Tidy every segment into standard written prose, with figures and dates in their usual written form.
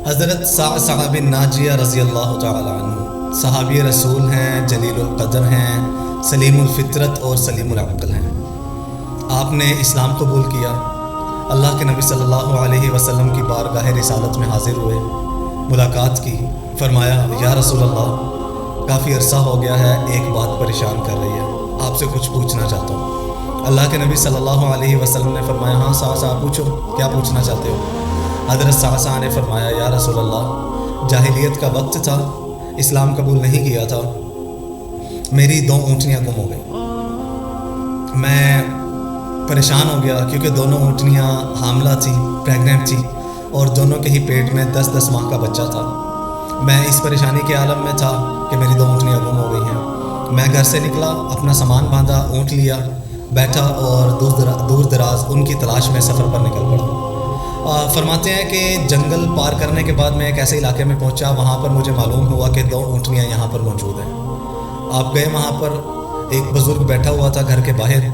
حضرت سعد بن ناجیہ رضی اللہ تعالی عنہ صحابی رسول ہیں، جلیل القدر ہیں، سلیم الفطرت اور سلیم العقل ہیں۔ آپ نے اسلام قبول کیا، اللہ کے نبی صلی اللہ علیہ وسلم کی بارگاہ رسالت میں حاضر ہوئے، ملاقات کی، فرمایا یا رسول اللہ کافی عرصہ ہو گیا ہے، ایک بات پریشان کر رہی ہے، آپ سے کچھ پوچھنا چاہتا ہوں۔ اللہ کے نبی صلی اللہ علیہ وسلم نے فرمایا ہاں صاحب پوچھو، کیا پوچھنا چاہتے ہو؟ حضرت صاحب نے فرمایا یا رسول اللہ جاہلیت کا وقت تھا، اسلام قبول نہیں کیا تھا، میری 2 اونٹنیاں گم ہو گئیں، میں پریشان ہو گیا کیونکہ دونوں اونٹنیاں حاملہ تھی، پریگننٹ تھی، اور دونوں کے ہی پیٹ میں 10 ماہ کا بچہ تھا۔ میں اس پریشانی کے عالم میں تھا کہ میری 2 اونٹنیاں گم ہو گئی ہیں۔ میں گھر سے نکلا، اپنا سامان باندھا، اونٹ لیا، بیٹھا اور دور دراز ان کی تلاش میں سفر پر نکل پڑا۔ فرماتے ہیں کہ جنگل پار کرنے کے بعد میں ایک ایسے علاقے میں پہنچا، وہاں پر مجھے معلوم ہوا کہ 2 اونٹنیاں یہاں پر موجود ہیں۔ آپ گئے، وہاں پر ایک بزرگ بیٹھا ہوا تھا گھر کے باہر،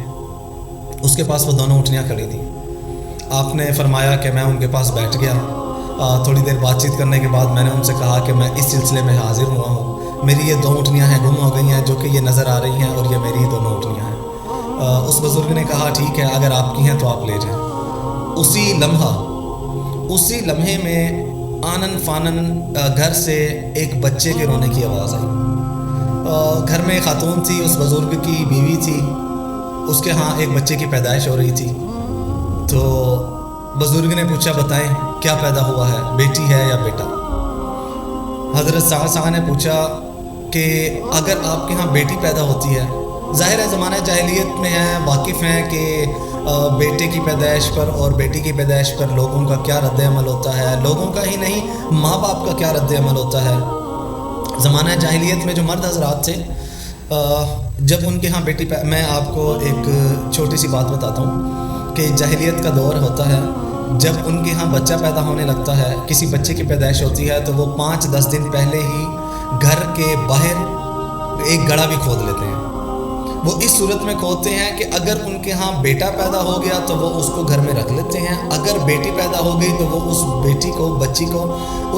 اس کے پاس وہ دونوں اونٹنیاں کھڑی تھیں۔ آپ نے فرمایا کہ میں ان کے پاس بیٹھ گیا، تھوڑی دیر بات چیت کرنے کے بعد میں نے ان سے کہا کہ میں اس سلسلے میں حاضر ہوا ہوں، میری یہ 2 اونٹنیاں ہیں، گم ہو گئی ہیں، جو کہ یہ نظر آ رہی ہیں اور یہ میری ہی دونوں اونٹنیاں ہیں۔ اس بزرگ نے کہا ٹھیک ہے، اگر آپ کی ہیں تو آپ لے جائیں۔ اسی لمحے میں آنن فانن گھر سے ایک بچے کے رونے کی آواز آئی۔ گھر میں خاتون تھی، اس بزرگ کی بیوی تھی، اس کے ہاں ایک بچے کی پیدائش ہو رہی تھی۔ تو بزرگ نے پوچھا بتائیں کیا پیدا ہوا ہے، بیٹی ہے یا بیٹا؟ حضرت صاحب نے پوچھا کہ اگر آپ کے ہاں بیٹی پیدا ہوتی ہے، ظاہر ہے زمانہ جاہلیت میں ہے، واقف ہیں کہ بیٹے کی پیدائش پر اور بیٹی کی پیدائش پر لوگوں کا کیا رد عمل ہوتا ہے، لوگوں کا ہی نہیں ماں باپ کا کیا رد عمل ہوتا ہے۔ زمانہ جاہلیت میں جو مرد حضرات تھے، جب ان کے ہاں بیٹی میں آپ کو ایک چھوٹی سی بات بتاتا ہوں کہ جاہلیت کا دور ہوتا ہے، جب ان کے ہاں بچہ پیدا ہونے لگتا ہے، کسی بچے کی پیدائش ہوتی ہے، تو وہ 5-10 دن پہلے ہی گھر کے باہر ایک گڑھا بھی کھود لیتے ہیں۔ وہ اس صورت میں کھودتے ہیں کہ اگر ان کے ہاں بیٹا پیدا ہو گیا تو وہ اس کو گھر میں رکھ لیتے ہیں، اگر بیٹی پیدا ہو گئی تو وہ اس بچی کو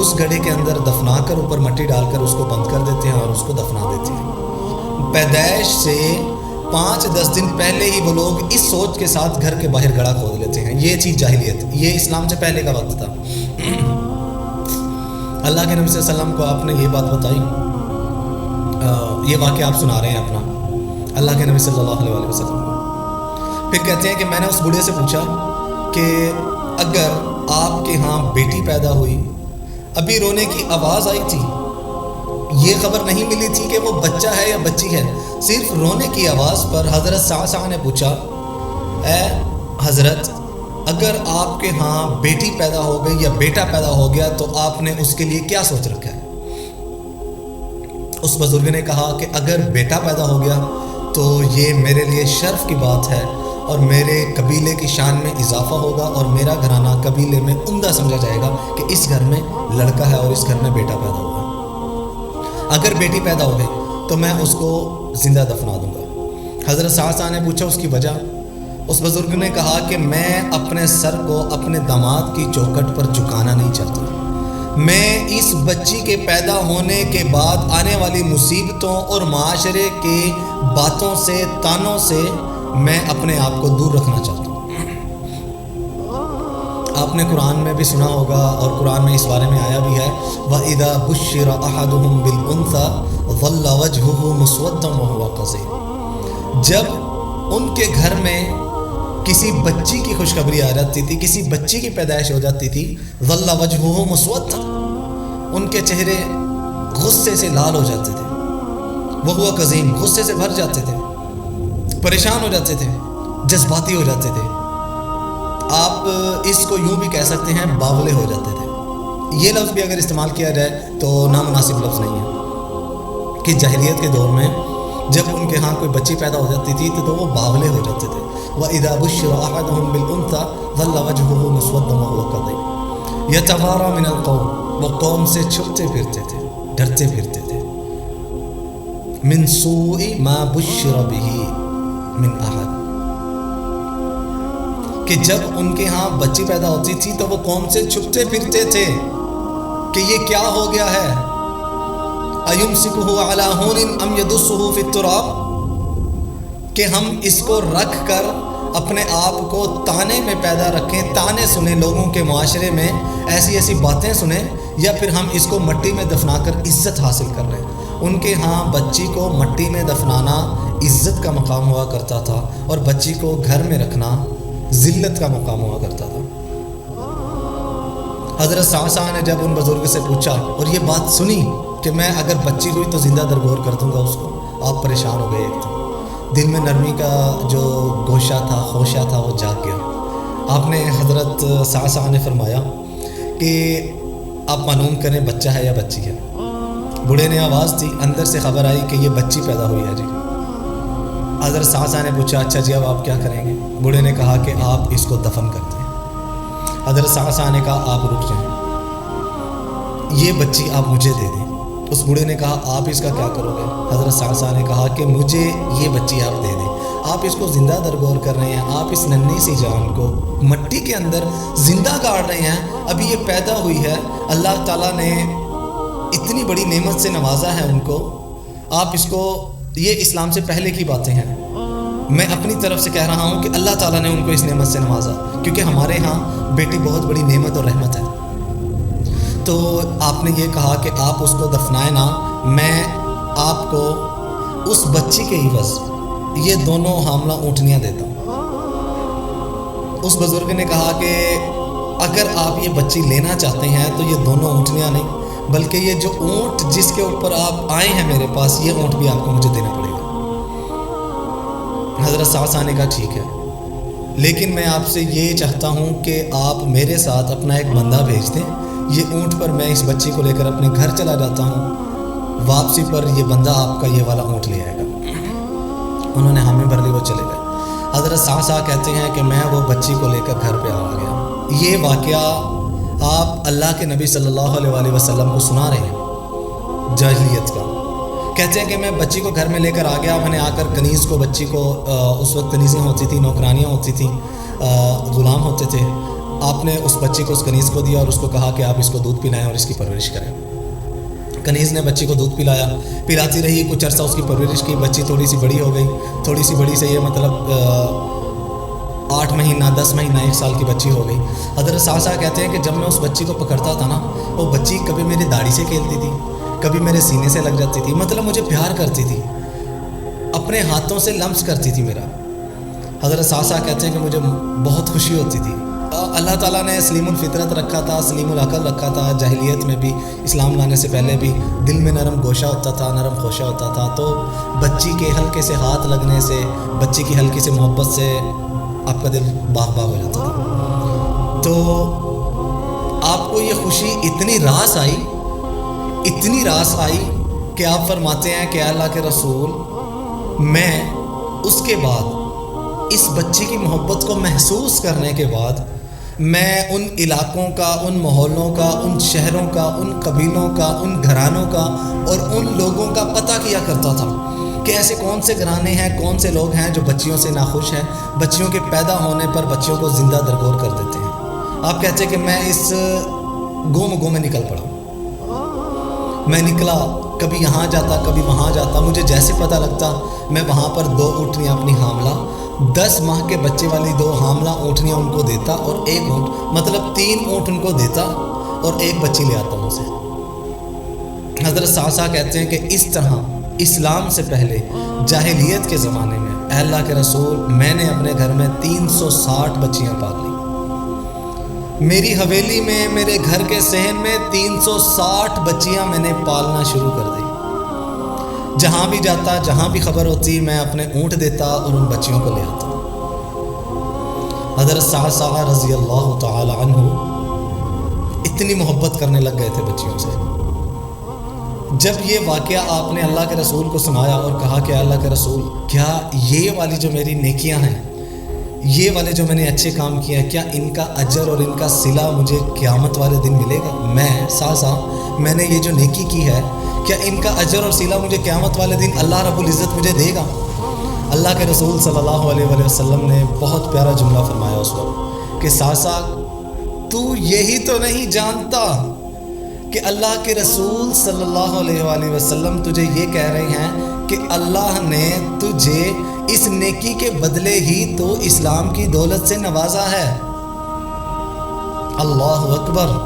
اس گڑھے کے اندر دفنا کر اوپر مٹی ڈال کر اس کو بند کر دیتے ہیں اور اس کو دفنا دیتے ہیں۔ پیدائش سے 5-10 دن پہلے ہی وہ لوگ اس سوچ کے ساتھ گھر کے باہر گڑھا کھود لیتے ہیں۔ یہ تھی جاہلیت، یہ اسلام سے پہلے کا وقت تھا۔ اللہ کے نبی صلی اللہ علیہ وسلم کو آپ نے یہ بات بتائی، یہ واقعہ آپ سنا رہے ہیں اپنا، اللہ کے نبی صلی اللہ علیہ وسلم۔ پھر کہتے ہیں کہ میں نے اس بوڑھے سے پوچھا کہ اگر آپ کے ہاں بیٹی پیدا ہوئی، ابھی رونے کی آواز آئی تھی، یہ خبر نہیں ملی تھی کہ وہ بچہ ہے یا بچی ہے، صرف رونے کی آواز پر حضرت صاحب نے پوچھا اے حضرت اگر آپ کے ہاں بیٹی پیدا ہو گئی یا بیٹا پیدا ہو گیا تو آپ نے اس کے لیے کیا سوچ رکھا ہے؟ اس بزرگ نے کہا کہ اگر بیٹا پیدا ہو گیا تو یہ میرے لیے شرف کی بات ہے اور میرے قبیلے کی شان میں اضافہ ہوگا اور میرا گھرانہ قبیلے میں عمدہ سمجھا جائے گا کہ اس گھر میں لڑکا ہے اور اس گھر میں بیٹا پیدا ہوا۔ اگر بیٹی پیدا ہو گئی تو میں اس کو زندہ دفنا دوں گا۔ حضرت صاحب نے پوچھا اس کی وجہ؟ اس بزرگ نے کہا کہ میں اپنے سر کو اپنے داماد کی چوکھٹ پر جھکانا نہیں چاہتا، میں اس بچی کے پیدا ہونے کے بعد آنے والی مصیبتوں اور معاشرے کے باتوں سے، تانوں سے میں اپنے آپ کو دور رکھنا چاہتا ہوں۔ آپ نے قرآن میں بھی سنا ہوگا اور قرآن میں اس بارے میں آیا بھی ہے، وَإِذَا بُشِّرَ أَحَدُهُمْ بِالْأُنثَىٰ ظَلَّ وَجْهُهُ مُسْوَدًّا وَهُوَ كَظِيمٌ۔ جب ان کے گھر میں کسی بچی کی خوشخبری آ جاتی تھی، کسی بچی کی پیدائش ہو جاتی تھی، ظَلَّ وَجْهُهُ مُسْوَدًّا، ان کے چہرے غصے سے لال ہو جاتے تھے، وَهُوَ كَظِيمٌ، غصے سے بھر جاتے تھے، پریشان ہو جاتے تھے، جذباتی ہو جاتے تھے، آپ اس کو یوں بھی کہہ سکتے ہیں باولے ہو جاتے تھے۔ یہ لفظ بھی اگر استعمال کیا جائے تو نامناسب لفظ نہیں ہے کہ جاہلیت کے دور میں جب ان کے ہاں کوئی بچی پیدا ہو جاتی تھی تو وہ باولے ہو جاتے تھے۔ وَإِذَا بُشِّرَ أَحَدُهُمْ بِالْأُنثَىٰ ظَلَّ وَجْهُهُ مُسْوَدًّا وَهُوَ كَظِيمٌ يَتَوَارَىٰ مِنَ الْقَوْمِ، وہ قوم سے چھپتے پھرتے تھے، ڈرتے پھرتے تھے، مِنْ سُوءِ مَا بُشِّرَ بِهِ مِنْ أَحَدٍ، کہ جب ان کے ہاں بچی پیدا ہوتی تھی تو وہ قوم سے چھپتے پھرتے تھے، کہ یہ کیا ہو گیا ہے، ایمسکہ علی ہون ام یدسہ فی التراب، کہ ہم اس کو رکھ کر اپنے آپ کو تانے میں پیدا رکھیں، تانے سنیں لوگوں کے معاشرے میں، ایسی ایسی باتیں سنیں، یا پھر ہم اس کو مٹی میں دفنا کر عزت حاصل کر رہے ہیں۔ ان کے ہاں بچی کو مٹی میں دفنانا عزت کا مقام ہوا کرتا تھا، اور بچی کو گھر میں رکھنا ذلت کا مقام ہوا کرتا تھا۔ حضرت صعصع نے جب ان بزرگ سے پوچھا اور یہ بات سنی کہ میں اگر بچی ہوئی تو زندہ درگور کر دوں گا اس کو، آپ پریشان ہو گئے۔ ایک تو دل میں نرمی کا جو گوشہ تھا، خوشہ تھا، وہ جاگ گیا۔ آپ نے حضرت صعصع نے فرمایا کہ آپ معلوم کریں بچہ ہے یا بچی ہے۔ بوڑھے نے آواز دی، اندر سے خبر آئی کہ یہ بچی پیدا ہوئی ہے جی۔ حضرت صعصع نے پوچھا اچھا جی اب آپ کیا کریں گے؟ بوڑھے نے کہا کہ آپ اس کو دفن کر دیں۔ حضرت صعصع نے کہا آپ رک جائیں، یہ بچی آپ مجھے دے دیں۔ اس بوڑھے نے کہا آپ اس کا کیا کرو گے؟ حضرت صعصع نے کہا کہ مجھے یہ بچی آپ دے دیں۔ آپ اس کو زندہ درگور کر رہے ہیں، آپ اس ننھی سی جان کو مٹی کے اندر زندہ گاڑ رہے ہیں، ابھی یہ پیدا ہوئی ہے، اللہ تعالیٰ نے اتنی بڑی نعمت سے نوازا ہے ان کو، آپ اس کو، یہ اسلام سے پہلے کی باتیں ہیں، میں اپنی طرف سے کہہ رہا ہوں کہ اللہ تعالیٰ نے ان کو اس نعمت سے نوازا، کیونکہ ہمارے ہاں بیٹی بہت بڑی نعمت اور رحمت ہے۔ تو آپ نے یہ کہا کہ آپ اس کو دفنائیں نا، میں آپ کو اس بچی کے عوض یہ دونوں حاملہ اونٹنیاں دیتا ہوں۔ اس بزرگ نے کہا کہ اگر آپ یہ بچی لینا چاہتے ہیں تو یہ دونوں اونٹنیاں نہیں، بلکہ یہ جو اونٹ جس کے اوپر آپ آئے ہیں میرے پاس، یہ اونٹ بھی آپ کو مجھے دینا پڑے گا۔ حضرت صعصع نے کہا ٹھیک ہے، لیکن میں آپ سے یہ چاہتا ہوں کہ آپ میرے ساتھ اپنا ایک بندہ بھیج دیں، یہ اونٹ پر میں اس بچی کو لے کر اپنے گھر چلا جاتا ہوں، واپسی پر یہ بندہ آپ کا یہ والا اونٹ لے آئے گا۔ انہوں نے حامی بھر لی، وہ چلے گئے۔ حضرت صعصع کہتے ہیں کہ میں وہ بچی کو لے کر گھر پہ آ گیا۔ یہ واقعہ آپ اللہ کے نبی صلی اللہ علیہ وآلہ وسلم کو سنا رہے ہیں جاہلیت کا۔ کہتے ہیں کہ میں بچی کو گھر میں لے کر آ گیا، میں نے آ کر کنیز کو، بچی کو، اس وقت کنیزیں ہوتی تھیں، نوکرانیاں ہوتی تھیں، غلام ہوتے تھے، آپ نے اس بچی کو اس کنیز کو دیا اور اس کو کہا کہ آپ اس کو دودھ پلائیں اور اس کی پرورش کریں۔ کنیز نے بچی کو دودھ پلایا، پلاتی رہی، کچھ عرصہ اس کی پرورش کی، بچی تھوڑی سی بڑی ہو گئی، تھوڑی سی بڑی سے یہ مطلب 8 مہینہ 10 مہینہ 1 سال کی بچی ہو گئی۔ حضرت صعصع کہتے ہیں کہ جب میں اس بچی کو پکڑتا تھا نا، وہ بچی کبھی میری داڑھی سے کھیلتی تھی، کبھی میرے سینے سے لگ جاتی تھی، مطلب مجھے پیار کرتی تھی، اپنے ہاتھوں سے لمس کرتی تھی میرا۔ حضرت صعصع کہتے ہیں کہ مجھے بہت خوشی ہوتی تھی۔ اللہ تعالیٰ نے سلیم الفطرت رکھا تھا، سلیم العقل رکھا تھا، جاہلیت میں بھی، اسلام لانے سے پہلے بھی دل میں نرم گوشہ ہوتا تھا، نرم خوشہ ہوتا تھا، تو بچی کے ہلکے سے ہاتھ لگنے سے، بچی کی ہلکی سے محبت سے آپ کا دل باغ باغ ہو جاتا تھا۔ تو آپ کو یہ خوشی اتنی راس آئی کہ آپ فرماتے ہیں کہ اللہ کے رسول، میں اس کے بعد اس بچی کی محبت کو محسوس کرنے کے بعد میں ان علاقوں کا، ان محلوں کا، ان شہروں کا، ان قبیلوں کا، ان گھرانوں کا اور ان لوگوں کا پتہ کیا کرتا تھا کہ ایسے کون سے گھرانے ہیں، کون سے لوگ ہیں جو بچیوں سے ناخوش ہیں، بچیوں کے پیدا ہونے پر بچیوں کو زندہ درگور کر دیتے ہیں۔ آپ کہتے ہیں کہ میں اس گو میں نکل پڑا، میں نکلا، کبھی یہاں جاتا، کبھی وہاں جاتا، مجھے جیسے پتہ لگتا میں وہاں پر 2 اونٹنیاں اپنی حاملہ، 10 ماہ کے بچے والی 2 حاملہ اونٹنیاں ان کو دیتا، اور 1 اونٹ، مطلب 3 اونٹ ان کو دیتا اور 1 بچی لے آتا ہوں اسے۔ حضرت صعصع کہتے ہیں کہ اس طرح اسلام سے پہلے جاہلیت کے زمانے میں اے اللہ کے رسول، میں نے اپنے گھر میں 360 بچیاں پال لی۔ میری حویلی میں، میرے گھر کے صحن میں 360 بچیاں میں نے پالنا شروع کر دی۔ جہاں بھی جاتا، جہاں بھی خبر ہوتی، میں اپنے اونٹ دیتا اور ان بچیوں کو لے آتا۔ حضرت صعصع رضی اللہ تعالی عنہ اتنی محبت کرنے لگ گئے تھے بچیوں سے۔ جب یہ واقعہ آپ نے اللہ کے رسول کو سنایا اور کہا کہ اللہ کے رسول، کیا یہ والی جو میری نیکیاں ہیں، یہ والے جو میں نے اچھے کام کیے ہیں، کیا ان کا اجر اور ان کا صلہ مجھے قیامت والے دن ملے گا؟ میں نے یہ جو نیکی کی ہے، کیا ان کا اجر اور صلہ مجھے قیامت والے دن اللہ رب العزت مجھے دے گا؟ اللہ کے رسول صلی اللہ علیہ وآلہ وسلم نے بہت پیارا جملہ فرمایا اس وقت کہ صعصع، تو یہی تو نہیں جانتا کہ اللہ کے رسول صلی اللہ علیہ وآلہ وسلم تجھے یہ کہہ رہے ہیں کہ اللہ نے تجھے اس نیکی کے بدلے ہی تو اسلام کی دولت سے نوازا ہے۔ اللہ اکبر۔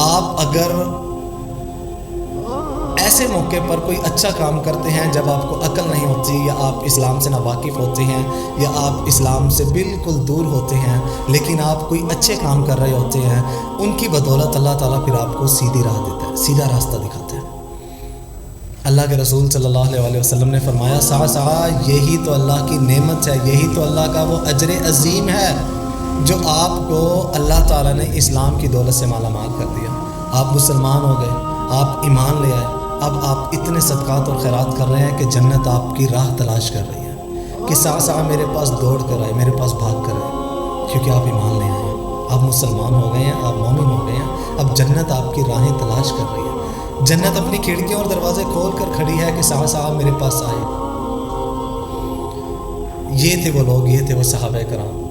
آپ اگر ایسے موقع پر کوئی اچھا کام کرتے ہیں جب آپ کو عقل نہیں ہوتی، یا آپ اسلام سے ناواقف ہوتے ہیں، یا آپ اسلام سے بالکل دور ہوتے ہیں، لیکن آپ کوئی اچھے کام کر رہے ہوتے ہیں، ان کی بدولت اللہ تعالیٰ پھر آپ کو سیدھی راہ دیتا ہے، سیدھا راستہ دکھاتا ہے۔ اللہ کے رسول صلی اللہ علیہ وسلم نے فرمایا سعا یہی تو اللہ کی نعمت ہے، یہی تو اللہ کا وہ اجر عظیم ہے جو آپ کو اللہ تعالیٰ نے اسلام کی دولت سے مالا مال کر دیا۔ آپ مسلمان ہو گئے، آپ ایمان لے آئے، اب آپ اتنے صدقات اور خیرات کر رہے ہیں کہ جنت آپ کی راہ تلاش کر رہی ہے کہ سعا میرے پاس دوڑ کر آئے، میرے پاس بھاگ کر آئے، کیونکہ آپ ایمان لے آئے ہیں، آپ مسلمان ہو گئے ہیں، آپ مومن ہو گئے ہیں۔ اب جنت آپ کی راہیں تلاش کر رہی ہے، جنت اپنی کھڑکیوں اور دروازے کھول کر کھڑی ہے کہ سعا میرے پاس آئے۔ یہ تھے وہ لوگ، یہ تھے وہ صحابہ کرام